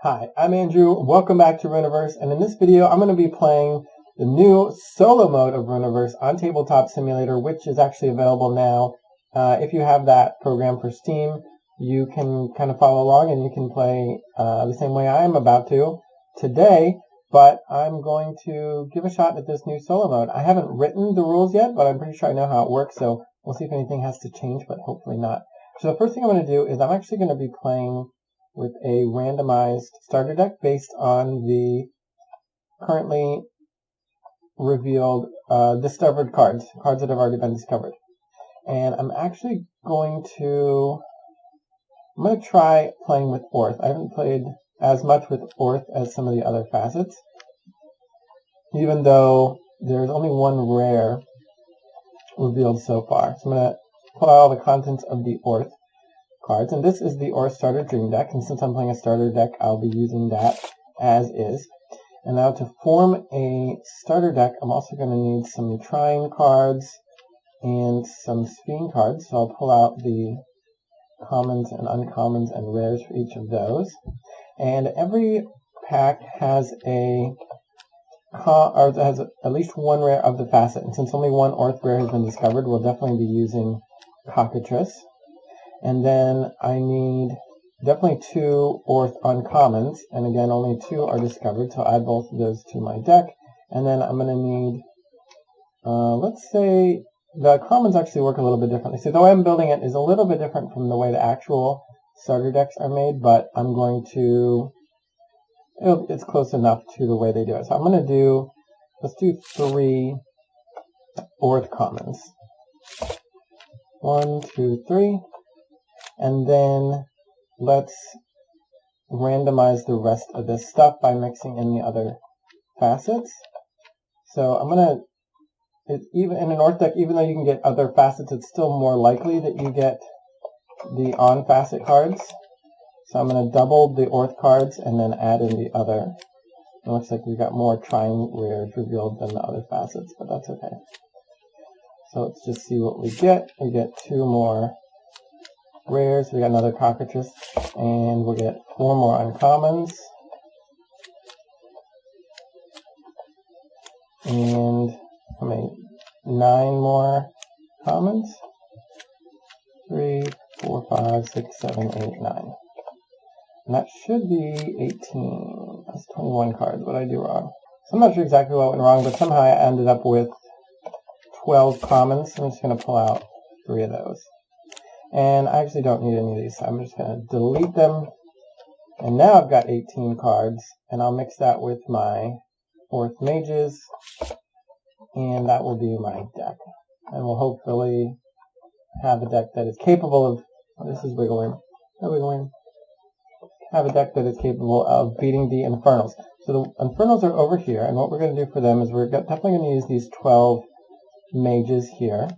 Hi, I'm Andrew. Welcome back to Rüniverse, and in this video I'm going to be playing the new solo mode of Rüniverse on Tabletop Simulator, which is actually available now. If you have that program for Steam, you can kind of follow along and you can play the same way I am about to today, but I'm going to give a shot at this new solo mode. I haven't written the rules yet, but I'm pretty sure I know how it works, so we'll see if anything has to change, but hopefully not. So the first thing I'm going to do is I'm actually going to be playing with a randomized starter deck based on the currently revealed discovered cards that have already been discovered. And I'm actually going to try playing with Orth. I haven't played as much with Orth as some of the other facets, even though there's only one rare revealed so far. So I'm going to pull out all the contents of the Orth cards, and this is the Orth Starter Dream Deck, and since I'm playing a starter deck, I'll be using that as is. And now to form a starter deck, I'm also going to need some Trine cards and some Sphinx cards, so I'll pull out the commons and uncommons and rares for each of those. And every pack has has at least one rare of the facet, and since only one Orth rare has been discovered, we'll definitely be using Cockatrice. And then I need definitely 2 Orth uncommons, and again only 2 are discovered, so I'll add both of those to my deck. And then I'm going to need, let's say, the commons actually work a little bit differently. So the way I'm building it is a little bit different from the way the actual starter decks are made, but I'm going to, it's close enough to the way they do it. So I'm going to do, let's do 3 Orth commons. 1, 2, 3. And then let's randomize the rest of this stuff by mixing in the other facets. So I'm going to, even in an Orth deck, even though you can get other facets, it's still more likely that you get the on-facet cards. So I'm going to double the Orth cards and then add in the other. It looks like we got more Trine rares revealed than the other facets, but that's okay. So let's just see what we get. We get 2 more rares, we got another Cockatrice, and we'll get 4 more uncommons, and 9 more commons. 3, 4, 5, 6, 7, 8, 9. And that should be 18. That's 21 cards. What did I do wrong? So I'm not sure exactly what went wrong, but somehow I ended up with 12 commons, so I'm just going to pull out 3 of those. And I actually don't need any of these, so I'm just going to delete them. And now I've got 18 cards, and I'll mix that with my Orth mages, and that will be my deck. And we'll hopefully have a deck that is capable of, this is wiggling, have a deck that is capable of beating the Infernals. So the Infernals are over here, and what we're going to do for them is we're definitely going to use these 12 mages here.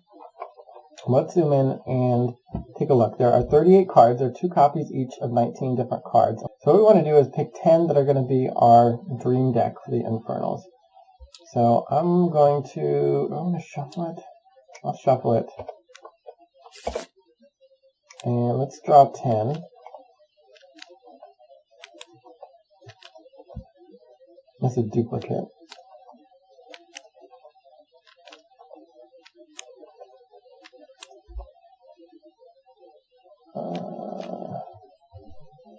Let's zoom in and take a look. There are 38 cards. There are 2 copies each of 19 different cards. So what we want to do is pick 10 that are going to be our dream deck for the Infernals. So I'm going to shuffle it. I'll shuffle it. And let's draw 10. That's a duplicate.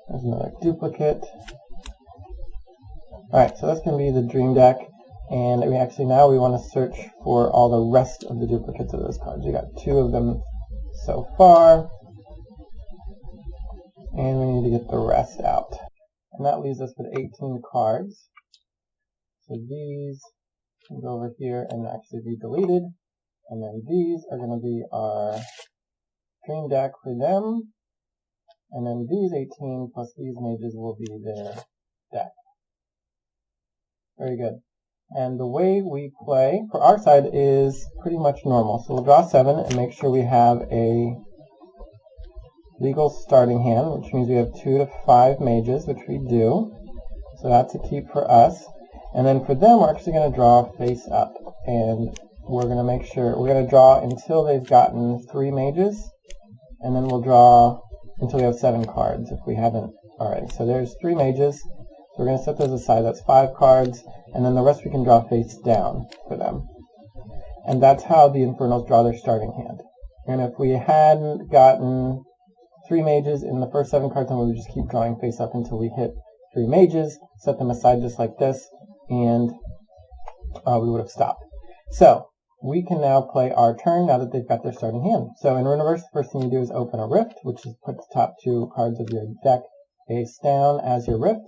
There's another duplicate. Alright, so that's going to be the dream deck. And now we want to search for all the rest of the duplicates of those cards. We got 2 of them so far. And we need to get the rest out. And that leaves us with 18 cards. So these can go over here and actually be deleted. And then these are going to be our dream deck for them. And then these 18 plus these mages will be their deck. Very good. And the way we play for our side is pretty much normal. So we'll draw 7 and make sure we have a legal starting hand, which means we have 2 to 5 mages, which we do. So that's a keep for us. And then for them, we're actually going to draw face up. And we're going to make sure, we're going to draw until they've gotten 3 mages. And then we'll draw until we have 7 cards if we haven't Alright, so there's 3 mages. So we're going to set those aside. That's 5 cards, and then the rest we can draw face down for them. And that's how the Infernals draw their starting hand. And if we hadn't gotten 3 mages in the first 7 cards, then we would just keep drawing face up until we hit 3 mages, set them aside just like this, and we would have stopped. So we can now play our turn now that they've got their starting hand. So in Rüniverse, the first thing you do is open a rift, which is put the top 2 cards of your deck face down as your rift,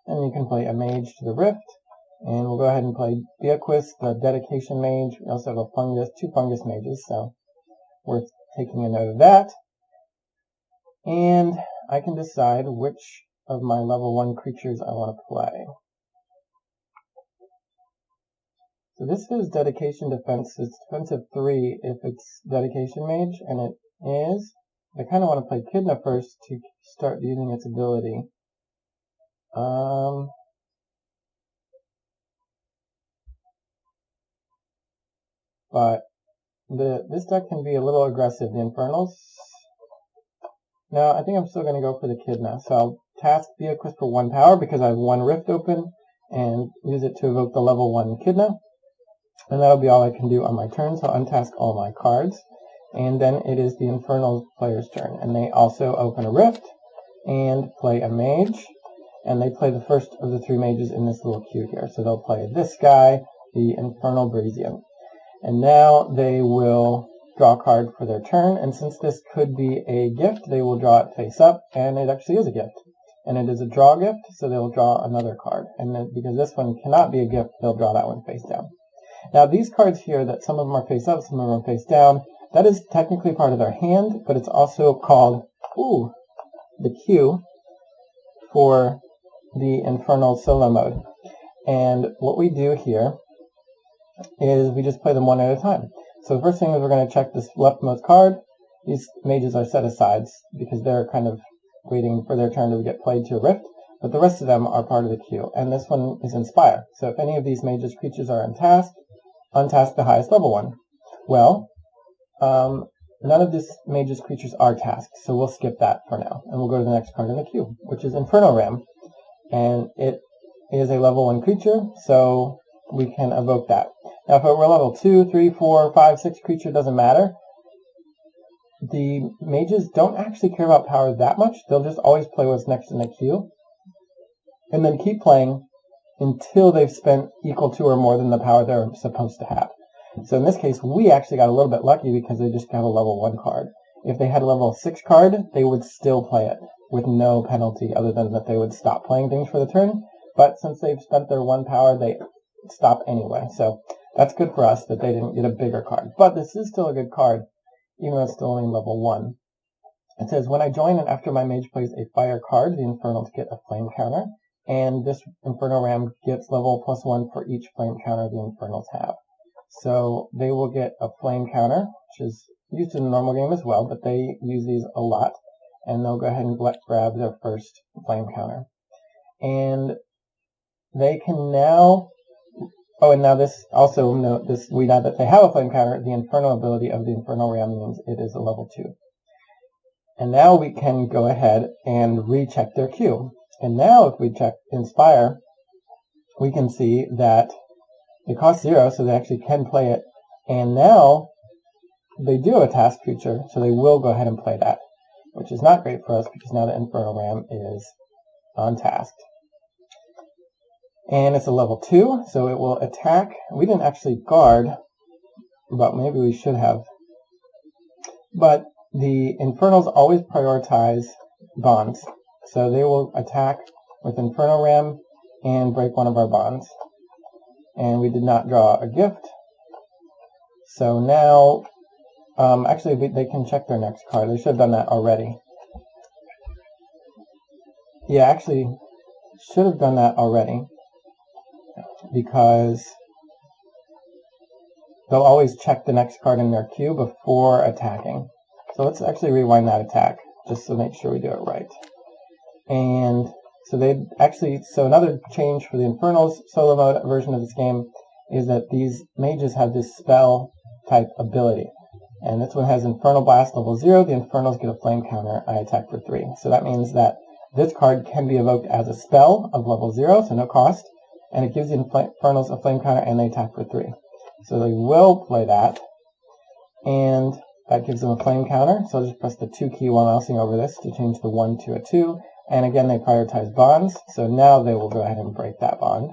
and you can play a mage to the rift. And we'll go ahead and play Beaquist, the dedication mage. We also have a fungus, 2 fungus mages, so worth taking a note of that. And I can decide which of my level 1 creatures I want to play. So this is dedication defense. It's defensive 3 if it's dedication mage, and it is. I kind of want to play Kidna first to start using its ability. But this deck can be a little aggressive. The Infernals. No, I think I'm still going to go for the Kidna. So I'll task Beaquist for 1 power because I have 1 rift open, and use it to evoke the level 1 Kidna. And that'll be all I can do on my turn, so I'll untask all my cards. And then it is the Infernal player's turn. And they also open a rift and play a mage. And they play the first of the 3 mages in this little queue here. So they'll play this guy, the Infernal Brazian. And now they will draw a card for their turn. And since this could be a gift, they will draw it face up. And it actually is a gift. And it is a draw gift, so they'll draw another card. And then, because this one cannot be a gift, they'll draw that one face down. Now these cards here, that some of them are face up, some of them are face down, that is technically part of their hand, but it's also called, the queue for the Infernal solo mode. And what we do here is we just play them one at a time. So the first thing is we're going to check this leftmost card. These mages are set aside because they're kind of waiting for their turn to get played to a rift, but the rest of them are part of the queue. And this one is Inspire. So if any of these mages' creatures are untasked the highest level one. Well, none of this mage's creatures are tasked, so we'll skip that for now. And we'll go to the next card in the queue, which is Infernal Ram. And it is a level 1 creature, so we can evoke that. Now if it were level 2, 3, 4, 5, 6 creature, doesn't matter. The mages don't actually care about power that much. They'll just always play what's next in the queue, and then keep playing until they've spent equal to or more than the power they're supposed to have. So in this case, we actually got a little bit lucky because they just got a level 1 card. If they had a level 6 card, they would still play it with no penalty other than that they would stop playing things for the turn. But since they've spent their 1 power, they stop anyway. So that's good for us that they didn't get a bigger card. But this is still a good card, even though it's still only level 1. It says, when I join and after my mage plays a fire card, the Infernals get a flame counter. And this Infernal Ram gets level +1 for each flame counter the Infernals have. So they will get a flame counter, which is used in the normal game as well, but they use these a lot. And they'll go ahead and grab their first flame counter. And they can now... Oh, and now this, also note this, we know that they have a flame counter. The Infernal ability of the Infernal Ram means it is a level 2. And now we can go ahead and recheck their queue. And now if we check Inspire, we can see that it costs 0, so they actually can play it. And now they do have a task creature, so they will go ahead and play that, which is not great for us because now the Infernal Ram is untasked. And it's a level 2, so it will attack. We didn't actually guard, but maybe we should have. But the Infernals always prioritize bonds. So they will attack with Infernal Ram and break one of our bonds. And we did not draw a gift. So now, actually they can check their next card. They should have done that already. Yeah, actually, should have done that already. Because they'll always check the next card in their queue before attacking. So let's actually rewind that attack, just to make sure we do it right. And so so another change for the Infernals solo mode version of this game is that these mages have this spell type ability. And this one has Infernal Blast level 0. The Infernals get a flame counter. I attack for 3. So that means that This card can be evoked as a spell of level 0, so no cost, and it gives the Infernals a flame counter and they attack for 3. So they will play that, and that gives them a flame counter. So I'll just press the 2 key while mousing over this to change the 1 to a 2. And again, they prioritize bonds, so now they will go ahead and break that bond.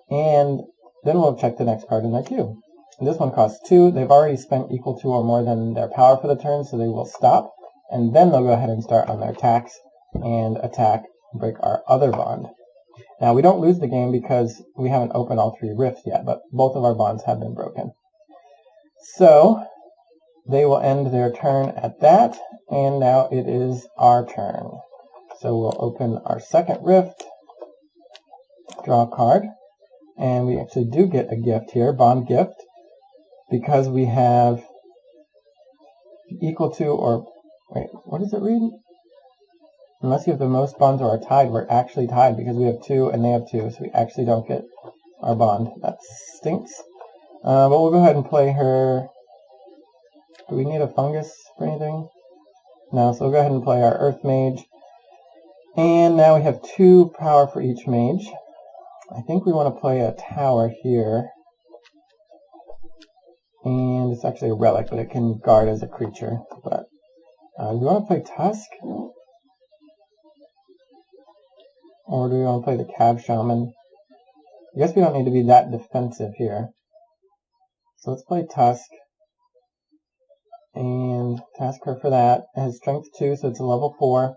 And then we'll check the next card in their queue. And this one costs 2. They've already spent equal to or more than their power for the turn, so they will stop. And then they'll go ahead and start on their attacks and attack and break our other bond. Now, we don't lose the game because we haven't opened all 3 rifts yet, but both of our bonds have been broken. So they will end their turn at that, and now it is our turn. So we'll open our second rift, draw a card, and we actually do get a gift here, bond gift, because we have equal to or, wait, what does it read? Unless you have the most bonds or are tied, we're actually tied because we have 2 and they have 2, so we actually don't get our bond. That stinks. But we'll go ahead and play her. Do we need a fungus for anything? No, so we'll go ahead and play our Earth Mage. And now we have 2 power for each mage. I think we want to play a tower here. And it's actually a relic, but it can guard as a creature. But do we want to play Tusk? Or do we want to play the Cav Shaman? I guess we don't need to be that defensive here. So let's play Tusk. And task her for that. It has strength 2, so it's a level 4.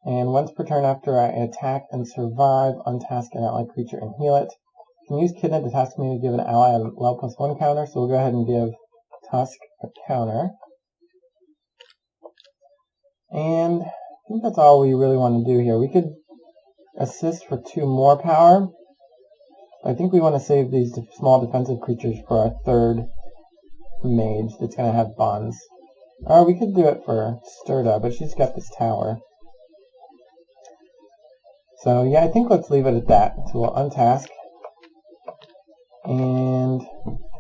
And once per turn after I attack and survive, untask an allied creature and heal it. You can use Kidney to task me to give an ally a level +1 counter, so we'll go ahead and give Tusk a counter. And I think that's all we really want to do here. We could assist for 2 more power. I think we want to save these small defensive creatures for our third mage that's going to have bonds. Or we could do it for Sturda, but she's got this tower. So yeah, I think let's leave it at that. So we'll untask and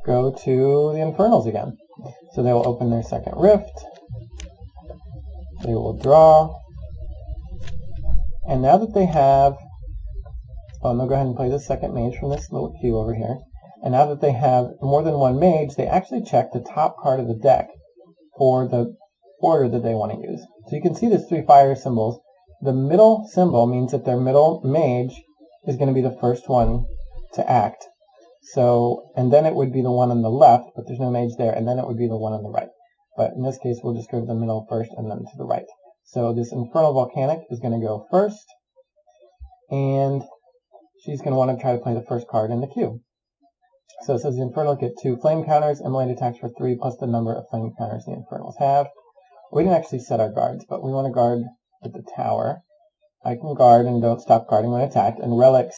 go to the Infernals again. So they will open their second rift. They will draw. And now that they have, they'll go ahead and play the second mage from this little queue over here. And now that they have more than 1 mage, they actually check the top card of the deck for the order that they want to use. So you can see there's 3 fire symbols. The middle symbol means that their middle mage is going to be the first one to act. So, and then it would be the one on the left, but there's no mage there, and then it would be the one on the right. But in this case, we'll just go to the middle first and then to the right. So this Infernal Volcanic is going to go first, and she's going to want to try to play the first card in the queue. So it says the Infernal get 2 flame counters, immolate attacks for 3 plus the number of flame counters the Infernals have. We didn't actually set our guards, but we want to guard with the tower. I can guard and don't stop guarding when attacked, and relics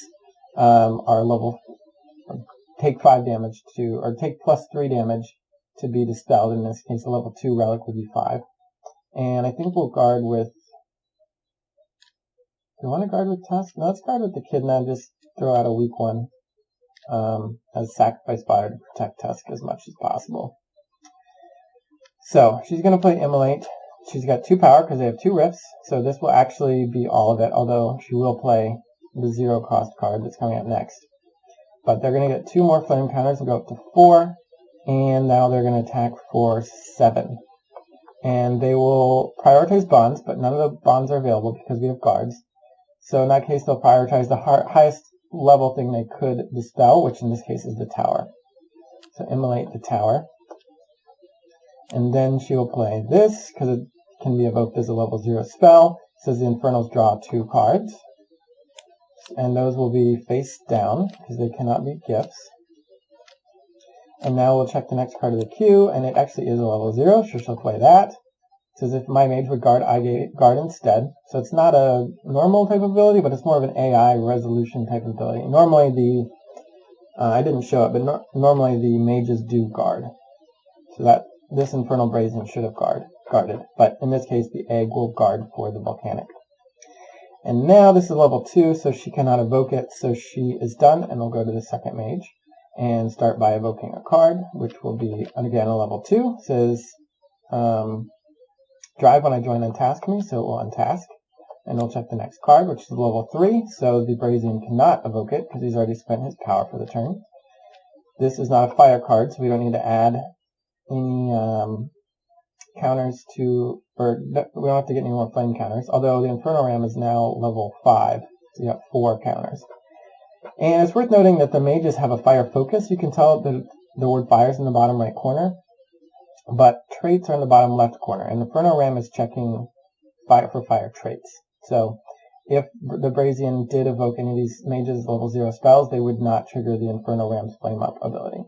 are level, take 5 damage to, or take +3 damage to be dispelled. In this case, a level 2 relic would be 5. And I think we'll guard with, do you want to guard with Tusk? No, let's guard with the Kidna, just throw out a weak one as sacrifice fodder to protect Tusk as much as possible. So she's going to play Immolate. She's got 2 power because they have 2 rifts, so this will actually be all of it, although she will play the 0 cost card that's coming up next. But they're going to get 2 more flame counters, will go up to 4, and now they're going to attack for 7. And they will prioritize bonds, but none of the bonds are available because we have guards. So in that case, they'll prioritize the highest level thing they could dispel, which in this case is the tower. So immolate the tower. And then she will play this, because it can be evoked as a level 0 spell. It says the Infernals draw 2 cards. And those will be face down, because they cannot be gifts. And now we'll check the next card of the queue, and it actually is a level 0, so she'll play that. It says if my mage would guard, I guard instead. So it's not a normal type of ability, but it's more of an AI resolution type of ability. Normally I didn't show it, but normally the mages do guard. So that this Infernal Brazen should have guarded. But in this case, the egg will guard for the volcanic. And now this is level 2, so she cannot evoke it, so she is done, and we'll go to the second mage. And start by evoking a card, which will be, again, a level 2. It says, drive when I join untask me, so it will untask. And we'll check the next card, which is level 3, so the Brazian cannot evoke it because he's already spent his power for the turn. This is not a fire card, so we don't need to add any counters to, or we don't have to get any more flame counters, although the Infernal Ram is now level 5, so you have 4 counters. And it's worth noting that the mages have a fire focus. You can tell that the word fire is in the bottom right corner, but traits are in the bottom left corner, and the Infernal Ram is checking fire for fire traits. So if the Brazian did evoke any of these mages level 0 spells, they would not trigger the Infernal Ram's Flame Up ability.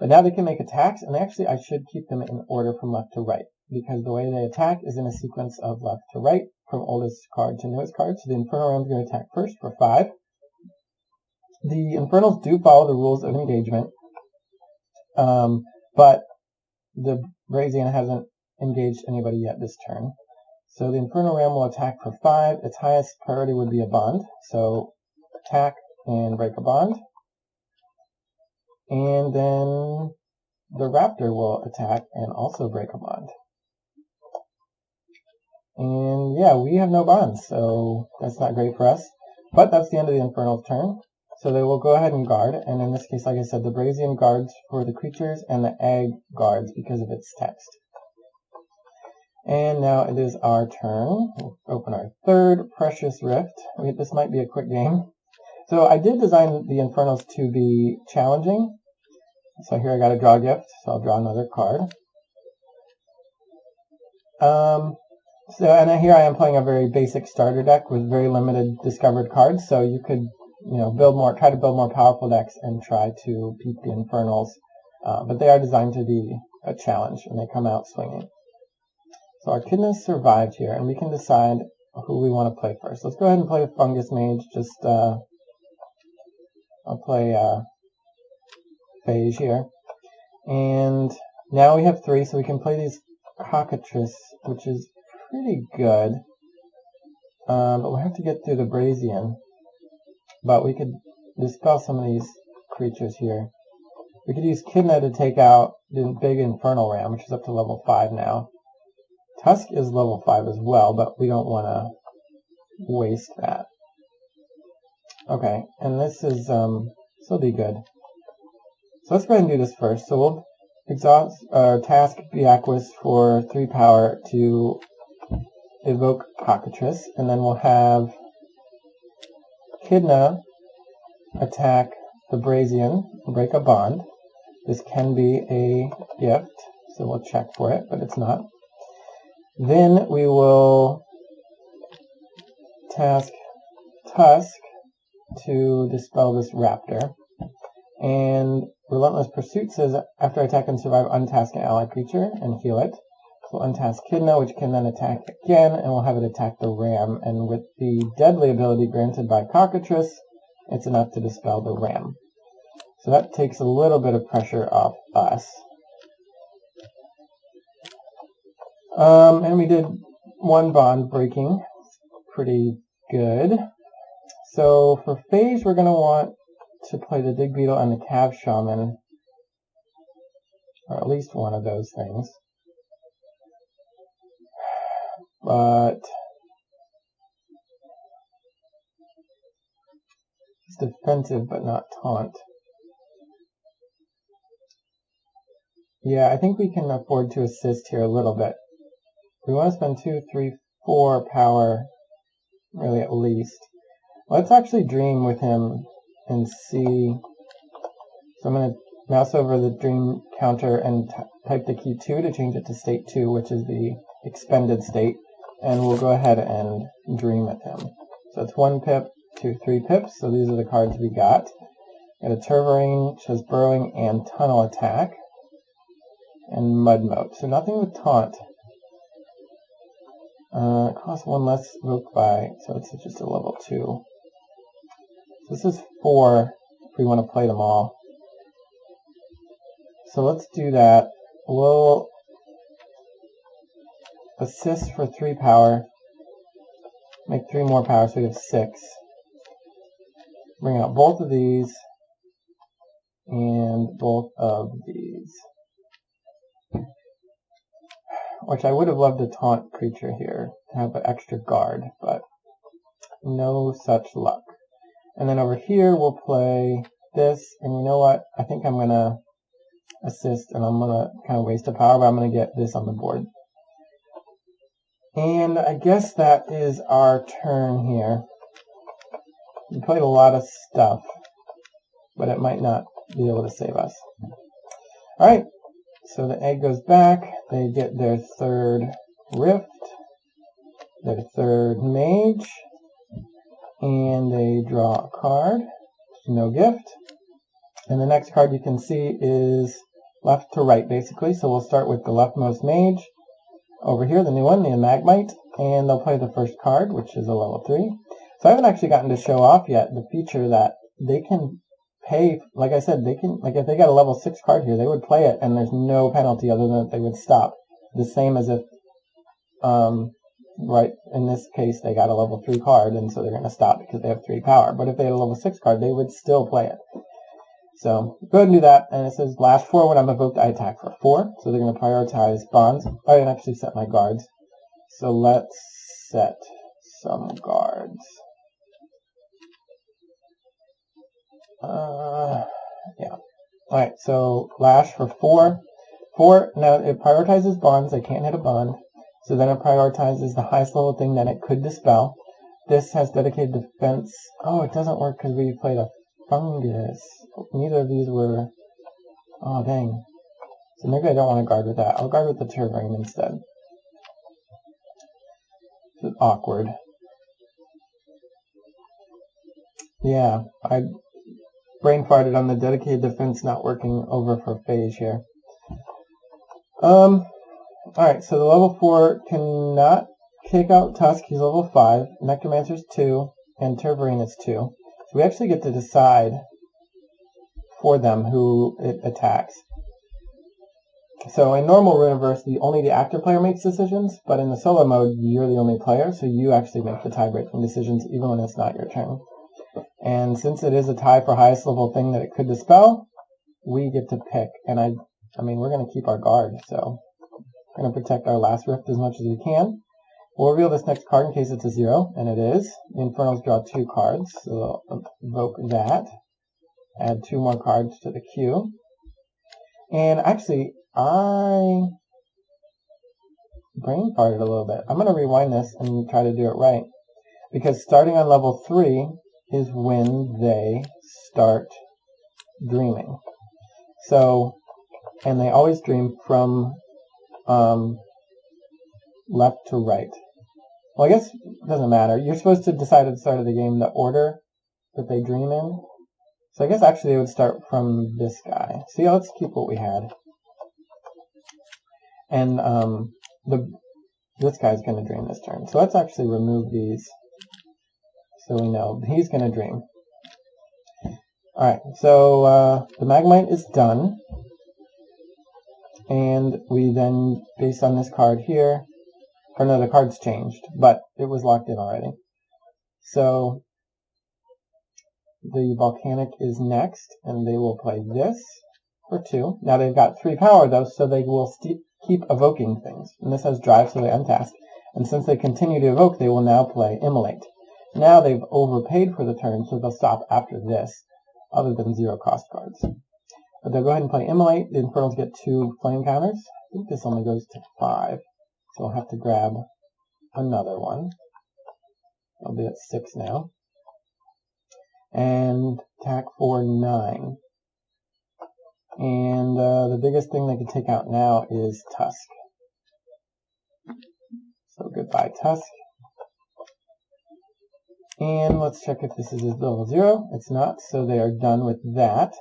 But now they can make attacks, and actually I should keep them in order from left to right, because the way they attack is in a sequence of left to right, from oldest card to newest card. So the Infernal Ram is going to attack first for 5. The Infernals do follow the rules of engagement, but the Brazian hasn't engaged anybody yet this turn. So the Infernal Ram will attack for 5. Its highest priority would be a bond. So attack and break a bond. And then the Raptor will attack and also break a bond. And yeah, we have no bonds, so that's not great for us. But that's the end of the Infernal's turn. So they will go ahead and guard. And in this case, like I said, the Brazian guards for the creatures and the egg guards because of its text. And now it is our turn. We'll open our third Precious Rift. This might be a quick game. So I did design the Infernals to be challenging. So here I got to draw a gift, so I'll draw another card. And here I am playing a very basic starter deck with very limited discovered cards. So you could, try to build more powerful decks and try to beat the Infernals. But they are designed to be a challenge, and they come out swinging. So our Echidna's survived here, and we can decide who we want to play first. Let's go ahead and play a Fungus Mage. I'll play Phage here. And now we have 3, so we can play these Cockatrice, which is pretty good. But we'll have to get through the Brazian. But we could dispel some of these creatures here. We could use Echidna to take out the big Infernal Ram, which is up to level 5 now. Tusk is level 5 as well, but we don't want to waste that. Okay, and this is, this will be good. So let's go ahead and do this first. So we'll task Beaquis for 3 power to evoke Cockatrice, and then we'll have Echidna attack the Brazian, break a bond. This can be a gift, so we'll check for it, but it's not. Then we will task Tusk to dispel this Raptor. And Relentless Pursuit says, after attack and survive, untask an allied creature and heal it. So we'll untask Echidna, which can then attack again, and we'll have it attack the Ram. And with the deadly ability granted by Cockatrice, it's enough to dispel the Ram. So that takes a little bit of pressure off us. And we did 1 bond breaking. Pretty good. So for Phage, we're going to want to play the Dig Beetle and the Cav Shaman. Or at least one of those things. But it's defensive but not taunt. Yeah, I think we can afford to assist here a little bit. We want to spend 2, 3, 4 power, really at least. Let's actually dream with him and see. So I'm going to mouse over the dream counter and type the key 2 to change it to state 2, which is the expended state. And we'll go ahead and dream with him. So it's 1 pip, 2, 3 pips. So these are the cards we got. Got a Turbarine, which has Burrowing and Tunnel Attack. And Mud Moat. So nothing with taunt. It costs 1 less evoke by, so it's just a level 2. So this is 4 if we want to play them all. So let's do that. We'll assist for 3 power. Make 3 more power, so we have 6. Bring out both of these and both of these. which I would have loved a taunt creature here to have an extra guard, but no such luck. And then over here we'll play this, and you know what? I think I'm going to assist, and I'm going to kind of waste a power, but I'm going to get this on the board. And I guess that is our turn here. We played a lot of stuff, but it might not be able to save us. Alright, so the egg goes back. They get their third rift, their third mage, and they draw a card. No gift. And the next card you can see is left to right, basically. So we'll start with the leftmost mage. Over here, the new one, the Magmite, and they'll play the first card, which is a level 3. So I haven't actually gotten to show off yet the feature that they can pay, like I said, they can, like if they got a level 6 card here, they would play it and there's no penalty other than that they would stop. The same as if, right, in this case, they got a level 3 card and so they're going to stop because they have 3 power. But if they had a level 6 card, they would still play it. So go ahead and do that, and it says last 4 when I'm evoked, I attack for 4. So they're going to prioritize bonds. I didn't actually set my guards. So let's set some guards. Yeah. Alright, so lash for 4. 4, now it prioritizes bonds. I can't hit a bond. So then it prioritizes the highest level thing that it could dispel. This has dedicated defense. Oh, it doesn't work because we played a fungus. Neither of these were... Oh, dang. So maybe I don't want to guard with that. I'll guard with the Terrain instead. This is awkward. Yeah, I brain farted on the dedicated defense not working over for phase here. Alright, so the level 4 cannot kick out Tusk. He's level 5. Necromancer's 2. And Terrain is 2. So we actually get to decide for them who it attacks. So in normal Rüniverse, only the active player makes decisions, but in the solo mode, you're the only player, so you actually make the tie-breaking decisions even when it's not your turn. And since it is a tie for highest level thing that it could dispel, we get to pick. And I mean, we're going to keep our guard, so we're going to protect our last rift as much as we can. We'll reveal this next card in case it's a 0, and it is. The Infernals draw 2 cards, so they'll evoke that. Add 2 more cards to the queue. And actually, I brain farted a little bit. I'm going to rewind this and try to do it right. Because starting on level 3 is when they start dreaming. So, and they always dream from left to right. Well, I guess it doesn't matter. You're supposed to decide at the start of the game the order that they dream in. So I guess actually they would start from this guy. So yeah, let's keep what we had. And this guy's going to dream this turn. So let's actually remove these so we know he's going to dream. Alright, so the Magmite is done. And we then, based on this card here, or no, the card's changed, but it was locked in already. So the Volcanic is next, and they will play this for 2. Now they've got 3 power though, so they will keep evoking things. And this has drive, so they untask. And since they continue to evoke, they will now play Immolate. Now they've overpaid for the turn, so they'll stop after this, other than 0 cost cards. But they'll go ahead and play Immolate. The Infernals get 2 flame counters. I think this only goes to 5. So I'll have to grab another one. I'll be at 6 now. And attack for 9. And the biggest thing they can take out now is Tusk. So goodbye, Tusk. And let's check if this is level 0. It's not, so they are done with that.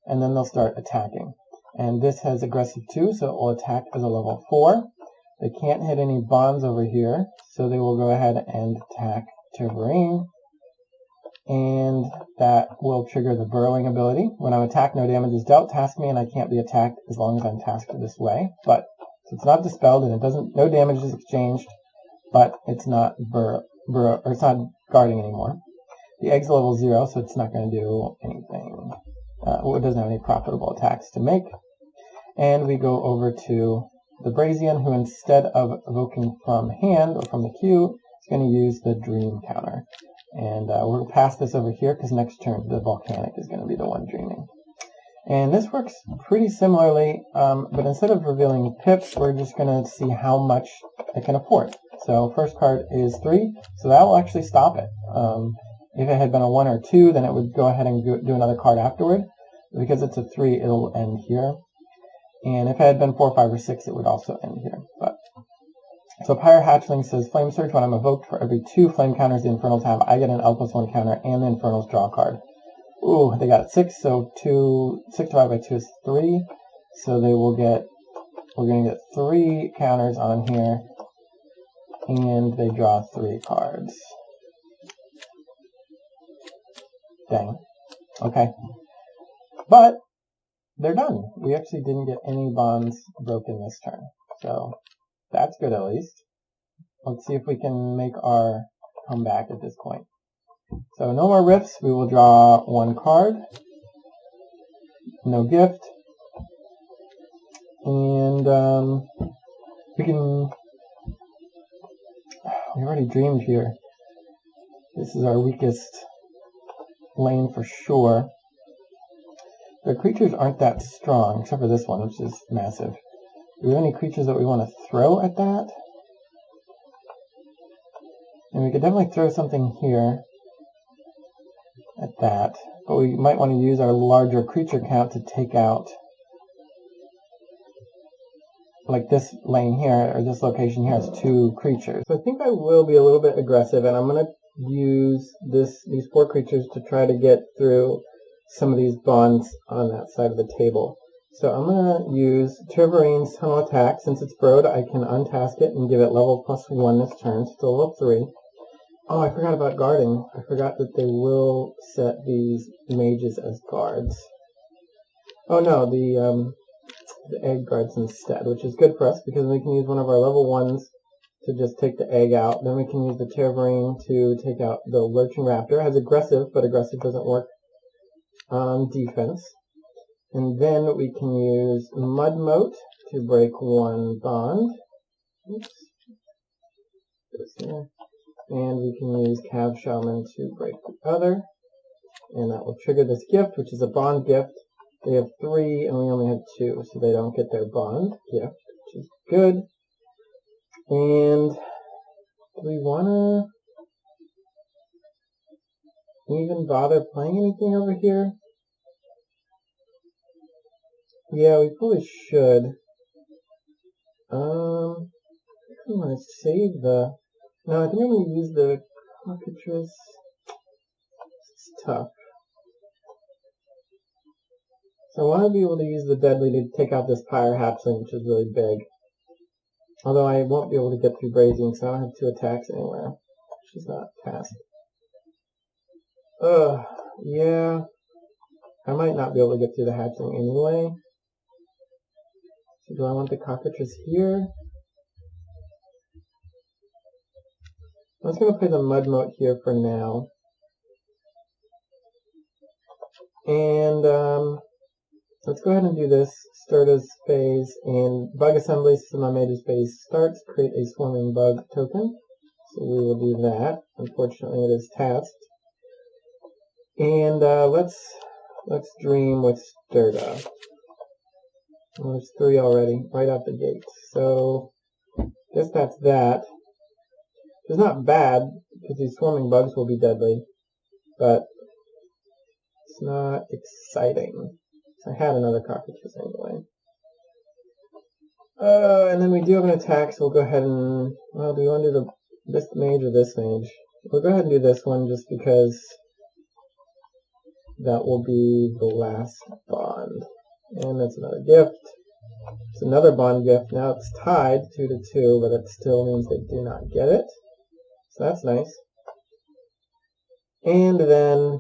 And then they'll start attacking. And this has aggressive 2, so it will attack as a level 4. They can't hit any bonds over here, so they will go ahead and attack Terrain. And that will trigger the burrowing ability. When I'm attacked, no damage is dealt. Task me, and I can't be attacked as long as I'm tasked this way. But it's not dispelled, and it doesn't. No damage is exchanged, but it's not it's not guarding anymore. The egg's level 0, so it's not going to do anything. It doesn't have any profitable attacks to make. And we go over to the Brazian, who instead of evoking from hand or from the queue, is going to use the Dream counter. And we're going to pass this over here because next turn the Volcanic is going to be the one dreaming. And this works pretty similarly, but instead of revealing pips, we're just going to see how much it can afford. So first card is 3, so that will actually stop it. If it had been a 1 or 2, then it would go ahead and do another card afterward. Because it's a 3, it'll end here. And if it had been 4, 5, or 6, it would also end here. So Pyre Hatchling says, Flame Surge, when I'm evoked for every 2 flame counters the Infernals have, I get an L+1 counter and the Infernals draw a card. Ooh, they got 6, so 6 divided by 2 is 3. So we're going to get 3 counters on here, and they draw 3 cards. Dang. Okay. But they're done. We actually didn't get any bonds broken this turn. So that's good at least. Let's see if we can make our comeback at this point. So no more rips. We will draw 1 card. No gift. And we already dreamed here. This is our weakest lane for sure. The creatures aren't that strong, except for this one, which is massive. Do we have any creatures that we want to throw at that? And we could definitely throw something here at that. But we might want to use our larger creature count to take out, like this lane here, or this location here has 2 creatures. So I think I will be a little bit aggressive, and I'm going to use these 4 creatures to try to get through some of these bonds on that side of the table. So I'm going to use Tervarine's Tunnel Attack. Since it's Brood, I can untask it and give it level +1 this turn, still level 3. Oh, I forgot about guarding. I forgot that they will set these mages as guards. Oh no, the egg guards instead, which is good for us because we can use one of our level 1s to just take the egg out. Then we can use the Tervarine to take out the Lurching Raptor. It has aggressive, but aggressive doesn't work on defense. And then we can use Mud Moat to break 1 bond. Oops. This here. And we can use Cav Shaman to break the other. And that will trigger this gift, which is a bond gift. They have 3 and we only have 2, so they don't get their bond gift, which is good. And do we want to even bother playing anything over here? Yeah, we probably should. I want to save the... No, I think I'm going to use the Cockatrice. It's tough. So I want to be able to use the Deadly to take out this Pyre Hatchling, which is really big. Although I won't be able to get through Brazian, so I don't have 2 attacks anywhere. She's not fast. Yeah. I might not be able to get through the Hatchling anyway. So do I want the Cockatrice here? I'm just going to play the Mud Moat here for now. And let's go ahead and do this. Sturda's phase and Bug Assembly, so my Mage's phase starts. Create a Swarming Bug token. So we will do that. Unfortunately, it is tasked. And let's dream with Sturda. Well, there's 3 already, right out the gate. So I guess that's that. It's not bad, because these swarming bugs will be deadly, but it's not exciting. I had another Cockatrice anyway. And then we do have an attack, so we'll go ahead and... Well, do we want to do this mage or this mage? We'll go ahead and do this one, just because that will be the last bond. And that's another gift. It's another bond gift. Now it's tied 2-2, but it still means they do not get it. So that's nice. And then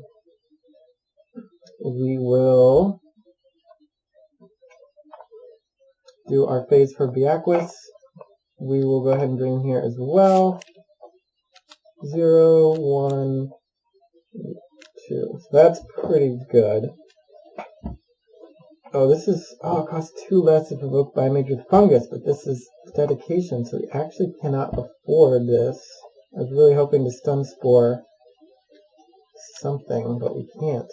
we will do our phase for Biaquis. We will go ahead and dream here as well. 0, 1, 2. So that's pretty good. Oh, this is, it costs 2 less if evoked by a mage with fungus, but this is dedication, so we actually cannot afford this. I was really hoping to stun spore something, but we can't.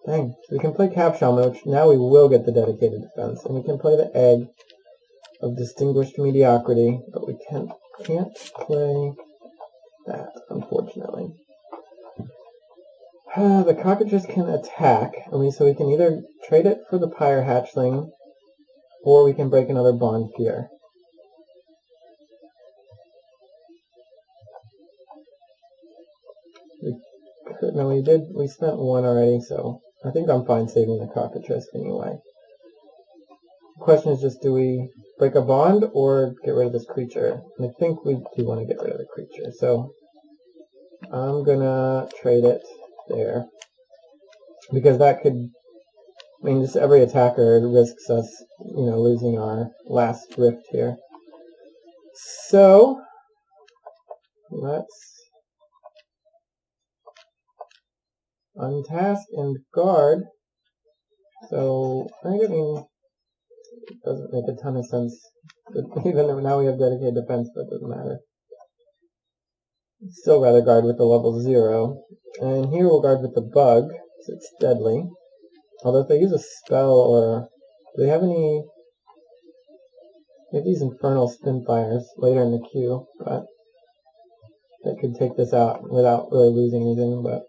Dang. So we can play Capshaman, which now we will get the dedicated defense, and we can play the Egg of Distinguished Mediocrity, but we can't play that, unfortunately. The Cockatrice can attack, so we can either trade it for the Pyre Hatchling, or we can break another bond here. We spent 1 already, so I think I'm fine saving the Cockatrice anyway. The question is just, do we break a bond or get rid of this creature? And I think we do want to get rid of the creature, so I'm gonna trade it there. Because that could, just every attacker risks us, losing our last rift here. So, let's untask and guard. So, it doesn't make a ton of sense. Even though now we have dedicated defense, but it doesn't matter. Still rather guard with the level 0. And here we'll guard with the bug, because it's deadly. Although if they use a spell or... Do they have any... They have these Infernal Spinfires later in the queue, but... They could take this out without really losing anything, but...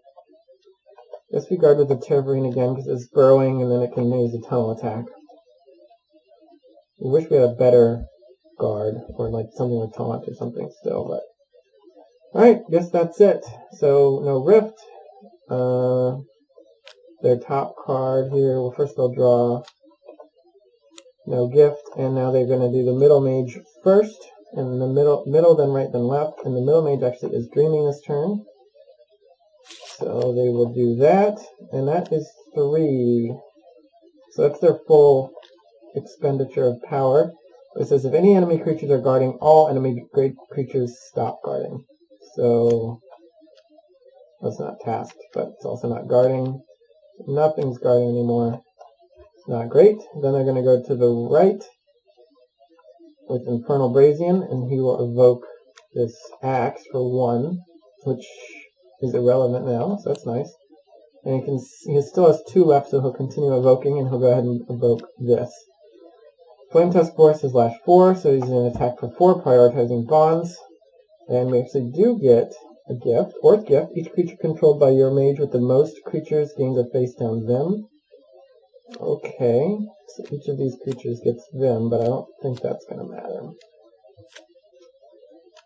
I guess we guard with the Terverine again, because it's burrowing, and then it can use a tunnel attack. We wish we had a better guard, or like something with taunt or something still, but... Alright, guess that's it. So, no Rift. Their top card here, well first they'll draw no gift, and now they're going to do the middle mage first, and the middle then right then left, and the middle mage actually is dreaming this turn. So they will do that, and that is 3. So that's their full expenditure of power. It says if any enemy creatures are guarding, all enemy creatures stop guarding. So that's not tasked, but it's also not guarding. Nothing's guarding anymore. Not great. Then they're going to go to the right with Infernal Brazian, and he will evoke this axe for 1, which is irrelevant now, so that's nice. And he still has 2 left, so he'll continue evoking, and he'll go ahead and evoke this. Flame Tusk Force is lash 4, so he's going to attack for 4, prioritizing bonds. And we actually do get a gift. 4th gift, each creature controlled by your mage with the most creatures gains a face down Vim. Okay, so each of these creatures gets Vim, but I don't think that's going to matter.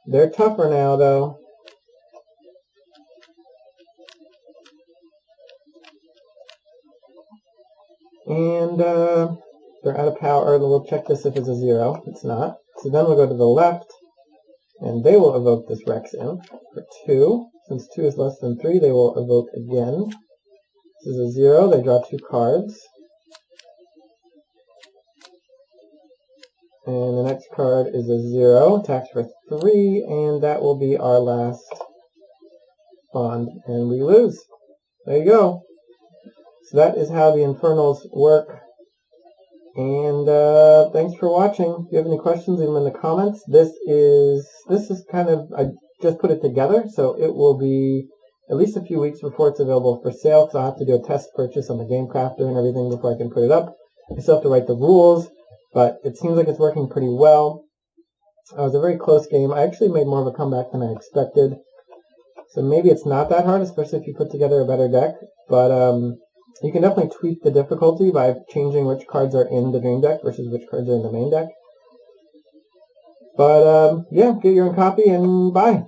They're tougher now, though. And they're out of power. We'll check this if it's a 0. It's not. So then we'll go to the left, and they will evoke this Rex Imp for 2. Since 2 is less than 3, they will evoke again. This is a 0. They draw 2 cards. And the next card is a 0. Attacks for 3, and that will be our last bond. And we lose. There you go. So that is how the Infernals work. And thanks for watching. If you have any questions, leave them in the comments. This is kind of, I just put it together, so it will be at least a few weeks before it's available for sale, because I'll have to do a test purchase on the Game Crafter and everything before I can put it up. I still have to write the rules, but it seems like it's working pretty well. It was a very close game. I actually made more of a comeback than I expected. So maybe it's not that hard, especially if you put together a better deck, but you can definitely tweak the difficulty by changing which cards are in the dream deck versus which cards are in the main deck. But, yeah, get your own copy, and bye!